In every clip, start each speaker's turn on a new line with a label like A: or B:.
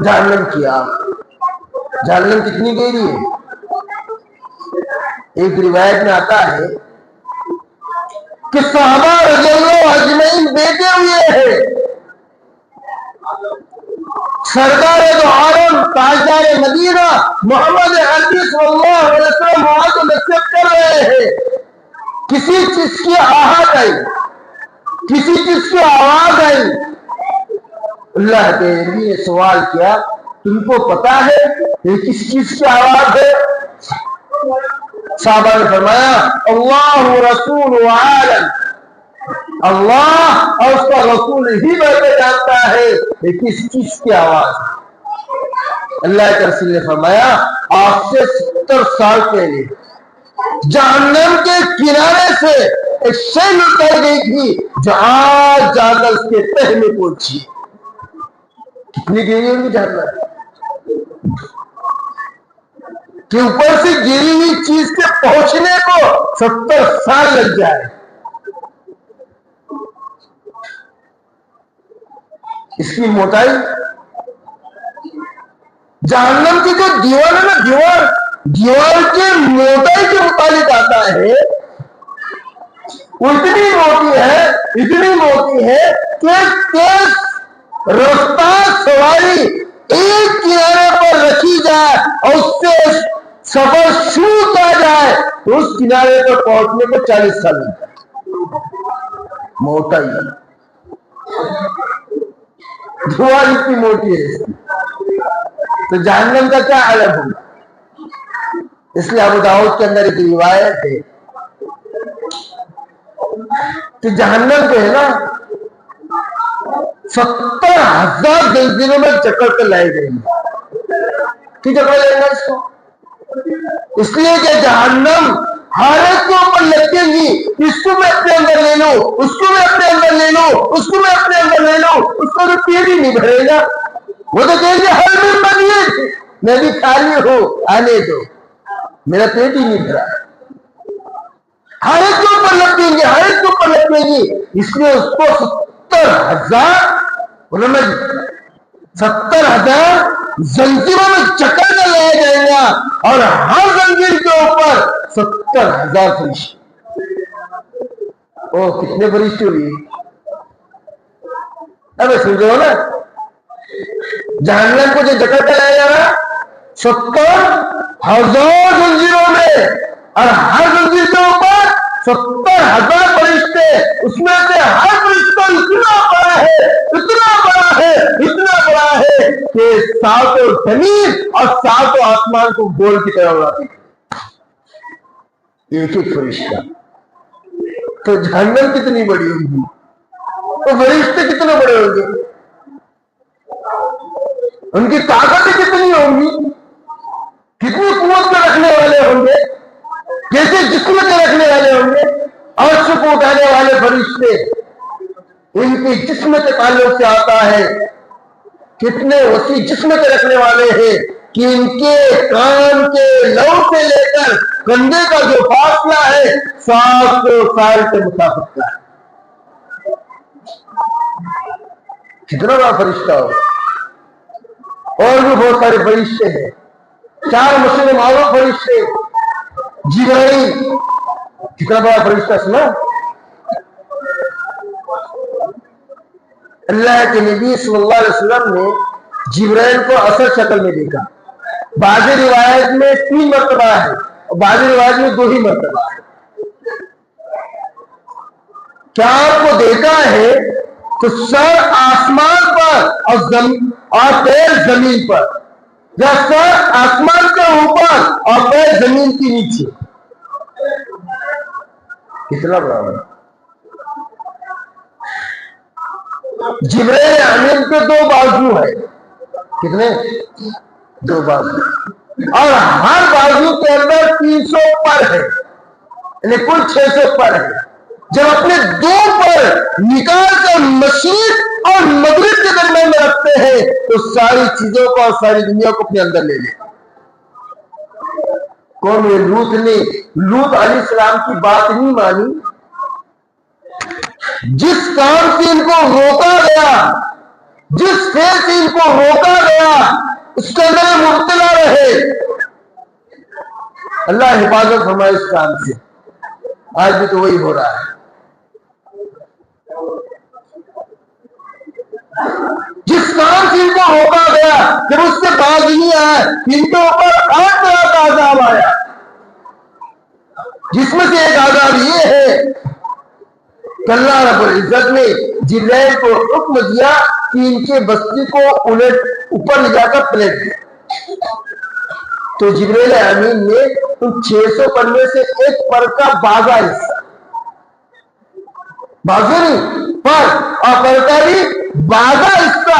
A: جہنم کی آگ. جہنم کتنی گہری ہے؟ ایک روایت میں آتا ہے کہ صحابہ رضی اللہ اجمعین بیٹھے ہوئے ہیں، سرکار دو عالم تاجدار مدینہ محمد عربی صلی اللہ علیہ وسلم وہاں کو نصیحت کر رہے ہیں. کسی چیز کی آہٹ آئی، کسی چیز کی آواز آئی. اللہ کے نبی نے سوال کیا تم کو پتا ہے یہ کس چیز کی آواز ہے؟ صحابہ نے فرمایا اللہ رسول عالم، اللہ اور اس کا رسول ہی بہتر جانتا ہے یہ کس چیز کی آواز ہے. اللہ کے رسول نے فرمایا آج سے 70 سال پہلے جہنم کے کنارے سے ایک شیل اتر گئی تھی جو آج جا کر اس کے تہ میں پہنچی. کتنی گہری ہوگی جہنم کہ اوپر سے گری ہوئی چیز کے پہنچنے کو 70 سال لگ جائے. اس کی موٹائی جہنم کی جو دیوار ہے نا، دیوار کے موٹائی کے مطابق آتا ہے وہ اتنی موٹی ہے کہ تیز رفتار سواری ایک کنارے پر رکھی جائے اور اس سے سفر شروع کیا جائے تو اس کنارے پر پہنچنے کو 40 سال لگتا ہے. موٹائی دیوار اتنی موٹی ہے تو جہنم کا کیا عالم ہوگا. اس لیے ابو داؤد کے اندر ایک روایت ہے کہ جہنم جو ہے نا 70,000 زنجیروں میں جکڑ کر لائے گئے کہ جکڑ لائے گا اس کو، اس لیے کہ جہنم ہر ایک کے اوپر لٹکیں گی. اس کو میں اپنے اندر لے لوں، اس کو میں اپنے اندر لے لوں، اس کو میں اپنے اندر لے لوں، اس کو تو پیٹ ہی نہیں بھرے گا. وہ تو کہیں گے ہر دن بنیے میں بھی خالی ہوں آنے دو، میرا پیٹ ہی نہیں بھرا. ہر ایک کے اوپر لٹکیں گے، ہر ایک کے اوپر لٹکیں گی. اس لیے اس کو 70,000 زنجیروں میں جکڑ کر لایا جائے گا اور ہر زنجیر کے اوپر 70,000 فرشتے. او کتنے فرشتے ہوئی؟ اب سمجھو نا، جہنم کو جو جکڑ کر لایا جا رہا 70,000 زنجیروں میں اور ہر زنجیر کے اوپر 70,000 فرشتے. اس میں سے ہر فرشتہ اتنا بڑا ہے، اتنا بڑا ہے، اتنا بڑا ہے کہ 7 زمین اور 7 آسمان کو گول کی طرح اڑاتی ایک ایک فرشتہ. تو جہنم کتنی بڑی ہوگی، تو فرشتے کتنے بڑے ہوں گے، ان کی طاقت کتنی ہوگی، کتنی قوت میں رکھنے والے ہوں گے، کیسے جسم کے رکھنے والے ہوں گے. عرش کو اٹھانے والے فرشتے ان کے جسم کے تعلق سے آتا ہے کتنے وسیع جسم کے رکھنے والے ہیں کہ ان کے کان کے لو سے لے کر کندھے کا جو فاصلہ ہے 700 سال کے مسافت کا ہے. کتنا بڑا فرشتہ ہو. اور بھی بہت سارے فرشتے ہیں، 4 مشہور معروف فرشتے. جبرائیل کتنا بڑا فرشتہ سنا. اللہ کے نبی صلی اللہ علیہ وسلم نے جبرائیل کو اصل شکل میں دیکھا. بعض روایت میں 3 مرتبہ ہے اور بعض روایت میں 2 ہی مرتبہ ہے. کیا آپ کو دیکھا ہے تو سر آسمان پر اور پیر زمین پر، یا سر آسمان کے اوپر اور پیر زمین کے نیچے. کتنا بڑا ہے. جبرائیل امین کے 2 بازو ہے. کتنے؟ 2 بازو، اور ہر بازو کے اندر 300 پر ہے، یعنی کل 600 پر ہے. جب اپنے 2 پر نکال کر مشرق اور مغرب کے درمیان میں رکھتے ہیں تو ساری چیزوں کو اور ساری دنیا کو اپنے اندر لے لیں. قوم لوط نے لوط علیہ السلام کی بات نہیں مانی. جس کام سے ان کو روکا گیا، جس فعل سے ان کو روکا گیا، اس کے اندر مبتلا رہے. اللہ حفاظت فرمائے اس کام سے. آج بھی تو وہی ہو رہا ہے. جس کام سے ان کو روکا گیا جب اس سے باز نہیں آیا ان کے اوپر 8 طرح کا عذاب آیا. جس میں سے ایک عذاب یہ ہے کہ اللہ رب العزت نے جبرائیل کو حکم دیا کہ ان کے بستی کو الٹ اوپر لے جا کر پلٹ دیا. تو جبرائیل امین نے ان 600 پر میں سے ایک پر کا بازا حصہ بازو نہیں پر کا بھی بازا حصہ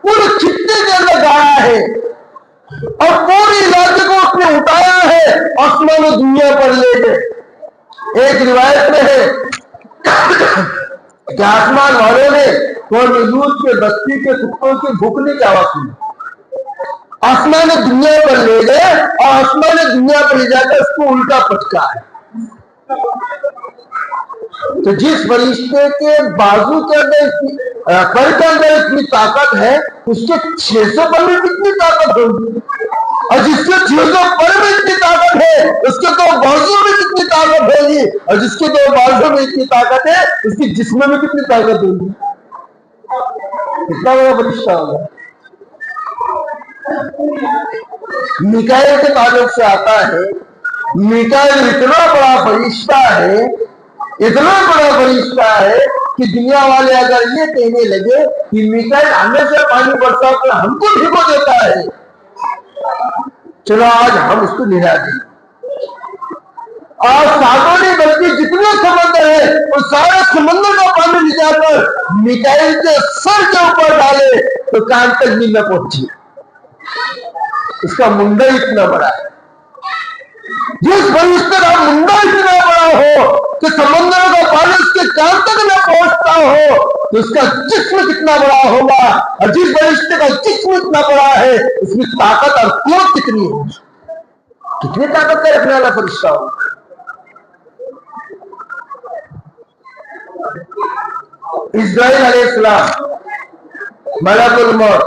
A: پورے خطے کے اندر گایا ہے اور پورے علاقے کو اس نے اٹھایا ہے آسمان و دنیا پر لے گئے. ایک روایت میں ہے کہ آسمان والوں نے قوم لوط کے بستی کے کتوں کے بھوکنے کی آواز سنی. آسمان دنیا پر لے گئے اور آسمان دنیا پر لے جا کر اس کو الٹا پٹکا ہے. تو جس فرشتے کے بازو کے اندر پر کے اندر اتنی طاقت ہے اس کے 600 پر میں کتنی طاقت ہوگی, اور جس کے 600 پر میں اتنی طاقت ہے اس کے 2 بازو میں کتنی طاقت ہوگی, اور جس کے 2 بازو میں اتنی طاقت ہے اس کے جسم میں کتنی طاقت ہوگی. کتنا بڑا فرشتہ ہوگا. میکائیل کے تعلق سے آتا ہے میکائیل اتنا بڑا فرشتہ ہے اتنا بڑا فرشتہ ہے کہ دنیا والے اگر یہ کہنے لگے کہ میکائیل ہمیں سے پانی برسا کر ہم کو بھگو دیتا ہے, چلو آج ہم اس کو نہلا دیں. اور ساتوں نے بلکہ جتنے سمندر ہے وہ سارے سمندر کا پانی لے جا کر میکائیل کے سر کے اوپر ڈالے تو کان تک بھی نہ پہنچی. اس کا منڈا اتنا بڑا ہے. جس فرشتے کا منڈا اتنا بڑا ہو کہ سمندر کا پانی اس کے کان تک نہ پہنچتا ہو تو اس کا جسم کتنا بڑا ہوگا, اور جس فرشتے کا جسم اتنا بڑا ہے اس کی طاقت اور قوت کتنی ہوگی. کتنی طاقت کا رکھنے والا فرشتہ ہوگا. اسرائیل علیہ السلام ملک الموت,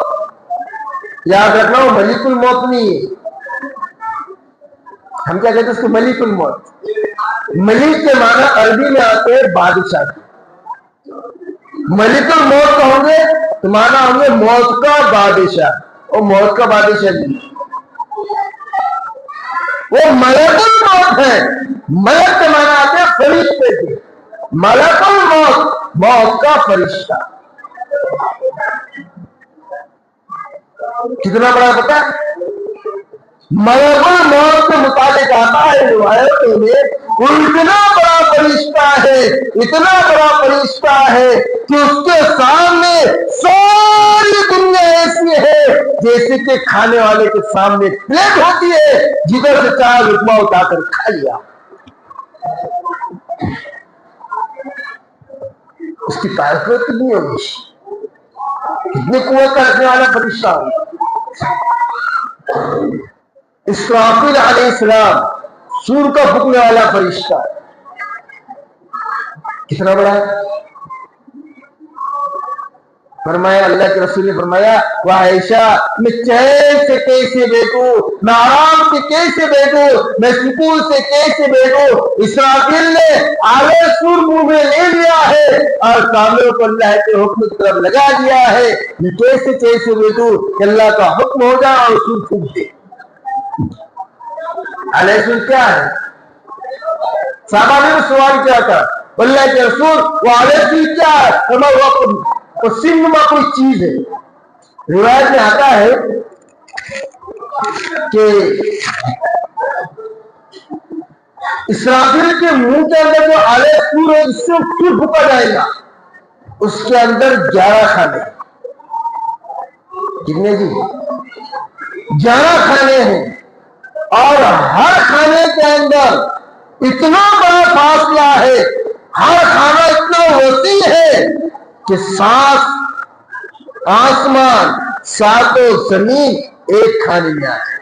A: یاد رکھنا ہو ملک الموت نہیں ہے, ہم کیا کہتے ہیں اس کو ملک الموت. ملک کے معنی عربی میں آتے ہیں بادشاہ. ملک الموت کہوں گے تو معنی ہوں گے موت کا بادشاہ, اور موت کا بادشاہ نہیں, وہ ملک الموت ہے. ملک کے معنی آتے ہیں فرشتے کے. ملک الموت موت کا فرشتہ. کتنا بڑا پتا ہے. ملک الموت کے متعلق آتا ہے روایتوں میں اتنا بڑا فرشتہ ہے اتنا بڑا فرشتہ ہے کہ اس کے سامنے ساری دنیا ایسی ہے جیسے کہ کھانے والے کے سامنے پلیٹ ہوتی ہے جدھر سے چاہ لقمہ اٹھا کر کھا لیا. اس کی طاقت کتنی ہوگی, کتنی قوت کا رکھنے والا فرشتہ ہوگا. اسرافیل علیہ السلام سور کا پھونکنے والا فرشتہ کتنا بڑا ہے. فرمایا اللہ کے رسول نے فرمایا وہ عائشہ میں چین سے کیسے بیٹھوں, میں آرام سے کیسے بیٹھوں, میں سکون سے کیسے بیٹھوں. اسرافیل نے آلے سور منہ میں لے لیا ہے اور کاموں کو اللہ کے حکم کی طرف لگا دیا ہے. میں کیسے بیٹھوں کہ اللہ کا حکم ہو جائے اور سور پھونک دے. آلے سور کیا ہے؟ صحابہ نے سوال کیا تھا اللہ کے رسول وہ آلے سور کیا ہے؟ وہ سنگما کوئی چیز ہے. روایت میں آتا ہے کہ اسرافیل کے منہ کے اندر جو آلے سور ہے اس سے پھر پھونکا جائے گا, اس کے اندر 11 کھانے. کتنے جی؟ 11 کھانے ہیں, اور ہر کھانے کے اندر اتنا بڑا فاصلہ ہے, ہر کھانا اتنا وسیع ہے کہ 7 آسمان 7 زمین ایک کھانے میں آئے.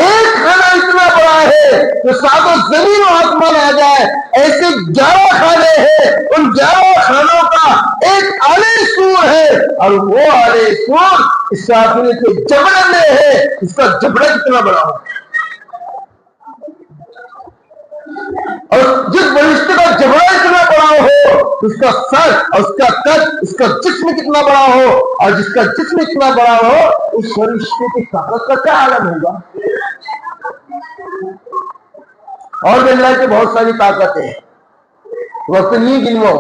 A: ایک کھانا اتنا بڑا ہے کہ ساتوں زمین و آسمان آ جائے، ایسے 11 خانے ہیں، ان 11 خانوں کا ایک اعلی سور ہے، اور وہ اعلی سور اسرافیل کے جبڑے میں ہے۔ اس کا جبڑا کتنا بڑا ہو، اور جس فرشتے کا جبڑا اتنا بڑا ہو، اس کا سر اور اس کا قد، اس کا جسم کتنا بڑا ہو، اور جس کا جسم اتنا بڑا ہو، اس فرشتے کی طاقت کا کیا عالم ہوگا۔ اور بھی اللہ کی بہت ساری طاقتیں ہیں، وقت نہیں گنو،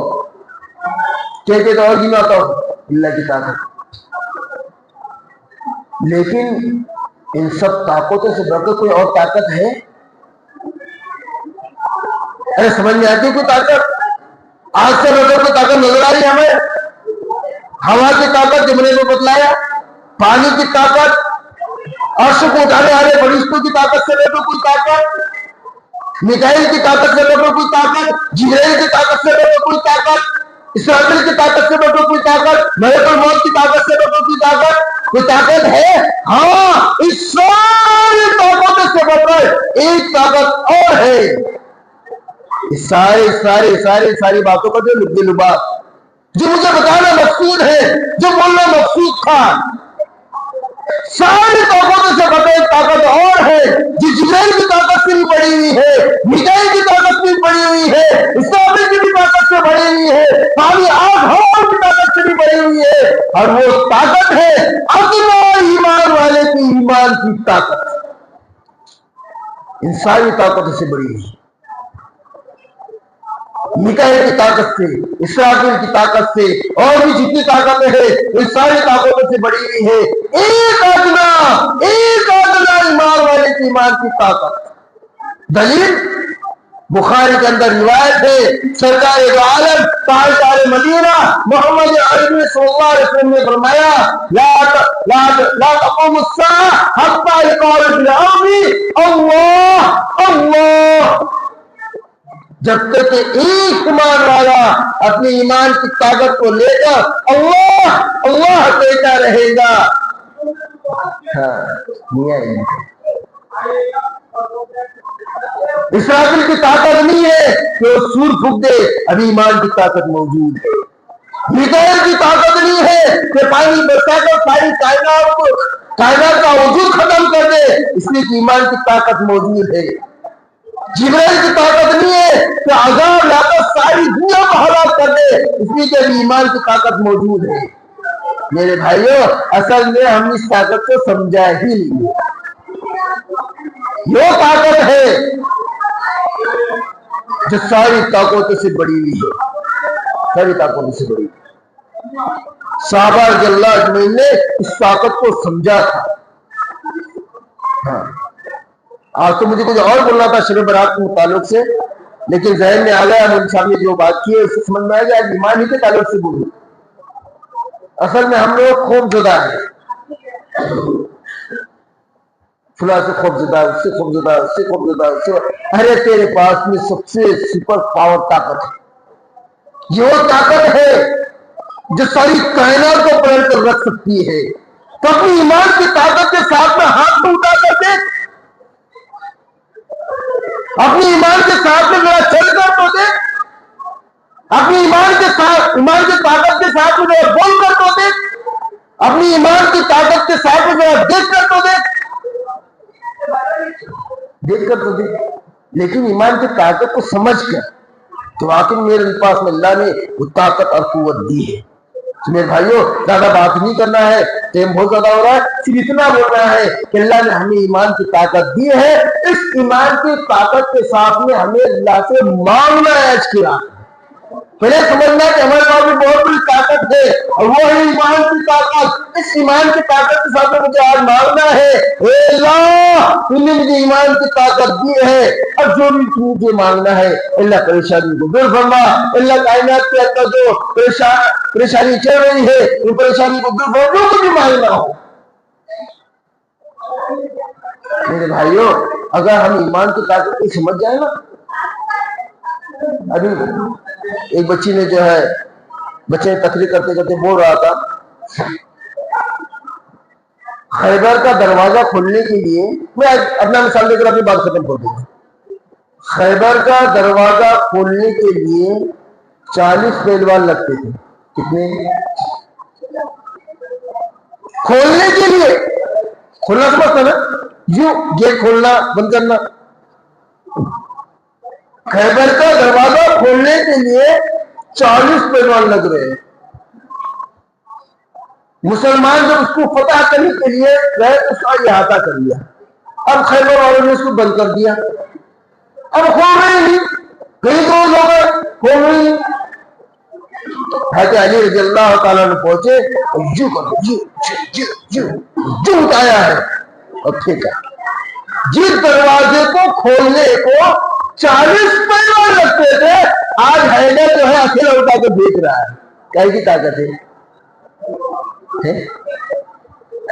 A: کہتے تو اور گنواتا ہوں اللہ کی طاقت، لیکن ان سب طاقتوں سے بڑھ کر کوئی اور طاقت ہے؟ ارے سمجھ میں آتی کوئی طاقت؟ آج سے بڑھ کر کوئی طاقت نظر آ رہی ہے ہمیں؟ ہوا کی طاقت جب نے بتلایا، پانی کی طاقت، عرش کو اٹھانے والے فرشتوں کی طاقت سے لے کر کوئی طاقت، میکائیل کی طاقت سے لے کر کوئی طاقت، جبرائیل کی طاقت سے لے کر کوئی طاقت، اسرافیل کی طاقت سے لے کر کوئی طاقت، ملک الموت کی طاقت سے لے کر کوئی طاقت ہے؟ ہاں، اس ساری طاقتوں سے بڑھ کر ایک طاقت اور ہے۔ اس ساری باتوں کا جو لب لباس، جو مجھے بتانا مقصود ہے، جو بولنا مقصود تھا، ساری طاقتوں سے بڑھ ایک طاقت اور ہے، جو جبرائیل کی طاقت سے بھی بڑی ہوئی ہے، میکائیل کی طاقت سے بھی بڑی ہوئی ہے، اسرافیل کی بھی طاقت سے بڑی ہوئی ہے، پانی آگ ہوا کی طاقت سے بھی بڑی ہوئی ہے، اور وہ طاقت ہے ادنا ایمان والے کی ایمان کی طاقت، ان ساری طاقتوں سے بڑی ہوئی ہے، میکائیل کی طاقت سے، اسرافیل کی طاقت سے، اور بھی جتنی طاقتیں ہیں ان ساری طاقتوں سے بڑی ہوئی ہے ایک ادنا ایمان والے کی ایمان کی طاقت۔ دلیل بخاری کے اندر روایت ہے، سرکار دو عالم تاجدار مدینہ محمد عربی صلی اللہ علیہ وسلم نے فرمایا، لا تقوم الساعة حتى يقال في الأرض اللہ اللہ، جب تک کہ ایک ایمان والا اپنی ایمان کی طاقت کو لے کر اللہ اللہ کہتا رہے گا۔ اسرافیل کی طاقت نہیں ہے کہ وہ سور پھونک دے، ابھی ایمان کی طاقت موجود ہے۔ میکائیل کی طاقت نہیں ہے کہ پانی برسا کر ساری کائنات کا وجود ختم کر دے، اس لیے کہ ایمان کی طاقت موجود ہے۔ جبرائیل کی طاقت نہیں ہے کہ عذاب لا کر ساری دنیا کو ہلاک کر دے، اس لیے کہ ابھی ایمان کی طاقت موجود ہے۔ میرے بھائیوں، اصل میں ہم اس طاقت کو سمجھا ہی نہیں، یہ طاقت ہے جو ساری طاقتوں سے بڑی ہوئی ہے، ساری طاقتوں سے بڑی ہوئی۔ صحابہ رضی اللہ اجمعین نے اس طاقت کو سمجھا تھا۔ ہاں، آج تو مجھے کچھ اور بولنا تھا شب برات کے متعلق سے، لیکن ذہن میں آ گیا مولوی صاحب نے جو بات کی ہے اس سے سمجھ میں آ گیا ایمان ہی کے تعلق سے بولوں۔ اصل میں ہم لوگ خوف زدہ ہیں، فلاں سے خوف زدہ، اس سے خوف زدہ، اس سے خوف زدہ، اس سے، ارے تیرے پاس میں سب سے سپر پاور طاقت ہے، یہ وہ طاقت ہے جو ساری کائنات کو پلٹ کر رکھ سکتی ہے۔ تو اپنی ایمان کی طاقت کے ساتھ میں ہاتھ میں اٹھا کر دے، اپنی ایمان کے ساتھ میں ذرا چل کر تو دے، اپنی ایمان کے ساتھ، ایمان کی طاقت کے ساتھ میں ذرا بول کر تو دے، اپنی ایمان کی طاقت کے ساتھ میں ذرا دیکھ کر تو دے، دیکھ کر تو دے، لیکن ایمان کی طاقت کو سمجھ کر تو آخر میرے پاس میں اللہ نے وہ طاقت اور قوت دی ہے۔ میرے بھائیوں، زیادہ بات نہیں کرنا ہے، ٹائم بہت زیادہ ہو رہا ہے، صرف اتنا بولنا ہے کہ اللہ نے ہمیں ایمان کی طاقت دی ہے، اس ایمان کی طاقت کے ساتھ میں ہمیں اللہ سے مانگنا ہے۔ آج کی رات پہلے سمجھنا کہ ہمارے پاس بھی بہت بڑی طاقت ہے، اور وہ ہے ایمان کی طاقت۔ اس ایمان کی طاقت کے ساتھ میں مجھے آج مانگنا ہے، اے اللہ تو نے مجھے ایمان کی طاقت دی ہے، اب جو بھی تو مجھے مانگنا ہے اللہ پریشانی کو دور فرما، اللہ کائنات کے اندر جو پریشانی چل رہی ہے وہ پریشانی کو دور فرما، جو مجھے مانگنا ہو۔ میرے بھائیوں، اگر ہم ایمان کی طاقت کو سمجھ جائیں نا، ابھی ایک بچی نے جو ہے، بچے تقریر کرتے کرتے بول رہا تھا خیبر کا دروازہ کھولنے کے لیے میں اپنا مثال دے کر اپنی بات ختم کر دوں گا. خیبر کا دروازہ کھولنے کے لیے 40 پہلوان لگتے تھے. کتنے؟ کھولنے کے لیے. کھولنا سمجھتا نا، یوں گیٹ کھولنا بند کرنا. خیبر کا دروازہ کھولنے کے لیے 40 پہلوان لگ رہے ہیں. مسلمان جب اس کو فتح کرنے کے لیے گئے اس کا احاطہ کر لیا. اب خیبر والوں نے اس کو بند کر دیا. اب کھول رہے نہیں، کئی دو لوگ کھول رہے نہیں. حضرت علی رضی اللہ تعالیٰ نے پہنچے اور جو کرو جو اٹھایا ہے اور پھینکا. جس دروازے کو کھولنے کو 40 پہلوان لگتے تھے، آج حیدر جو ہے اکیلا اٹھا کے بیچ رہا ہے. کیا کی طاقت ہے؟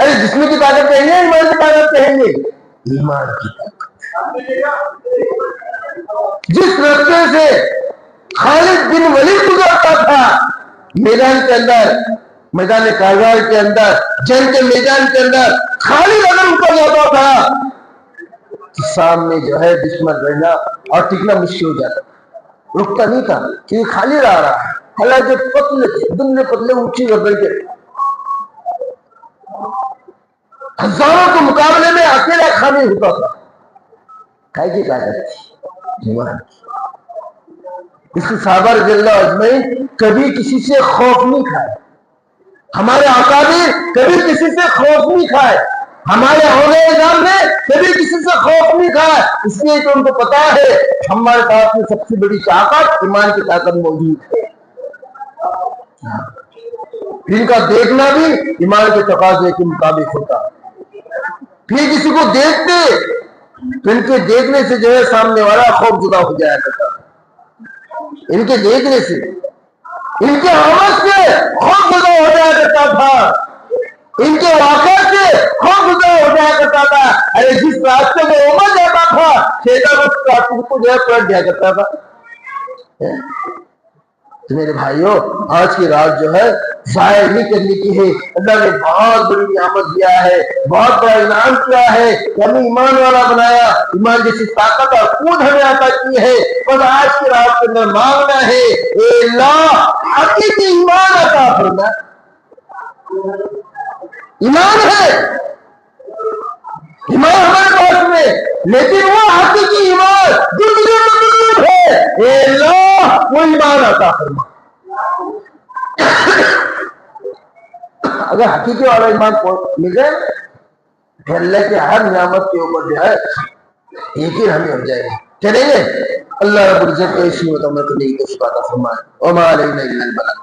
A: ارے جسم کی طاقت کہیں گے، ایمان کی طاقت کہیں گے. ایمان کی طاقت. جس راستے سے خالد بن ولید گزرتا تھا میدان کے اندر، میدان کارگال کے اندر، جنگ کے میدان کے اندر، خالد اگر اوپر جاتا تھا سامنے جو ہے دشمن رہنا اور ٹکنا مشکل ہو جاتا. رکتا نہیں تھا کیونکہ خالد آ رہا ہے. حالانکہ پتلے تھے، دبلے پتلے اونچی گردن کے، ہزاروں کے مقابلے میں اکیلا خالد ہوتا تھا. کائی کی طاقت تھی؟ ایمان کی. اس کے صحابہ رضی اللہ اجمعین کبھی کسی سے خوف نہیں کھائے. ہمارے اکابر کبھی کسی سے خوف نہیں کھائے. ہمارے اولیاء اعظم نے کبھی کسی سے خوف نہیں کھائے. اس لیے کہ ان کو پتا ہے ہمارے پاس میں سب سے بڑی طاقت ایمان کی طاقت موجود ہے. ان کا دیکھنا بھی ایمان کے تقاضے کے مطابق ہوتا. پھر کسی کو دیکھتے تو ان کے دیکھنے سے جو ہے سامنے والا خوف زدہ ہو جایا کرتا. ان کے دیکھنے سے، ان کے آواز سے خوف زدہ ہو جایا کرتا تھا. ان کے واقعہ سے خوف زدہ ہو جایا کرتا تھا. ارے جس راستے میں عمر جاتا تھا شیطان اس راستے کو جو ہے پلٹ دیا کرتا تھا. تو میرے بھائیوں، آج کی رات جو ہے ضائع نہیں کرنے کی ہے. اللہ نے بہت بڑی نعمت دیا ہے، بہت بڑا انعام کیا ہے، ہمیں ایمان والا بنایا. ایمان جیسی طاقت اور قوت ہمیں عطا کی ہے. بس آج کی رات کے اندر مانگنا ہے، اے اللہ حقیقی ایمان عطا فرما. ایمان ہے، ایمان ہمارے پاس میں، لیکن وہ حقیقی ایمان جو مجھے مطلوب ہے، اے اللہ وہ ایمان عطا فرما. اگر حقیقی والا ایمان مل جائے تو اللہ کے ہر نعمت کے اوپر جو ہے یقین ہمیں ہو جائے گا. چلیں گے. اللہ رب العزت کو اسی وقت میں کرنے کی توفیق عطا فرمائے. وما علینا الا البلاغ.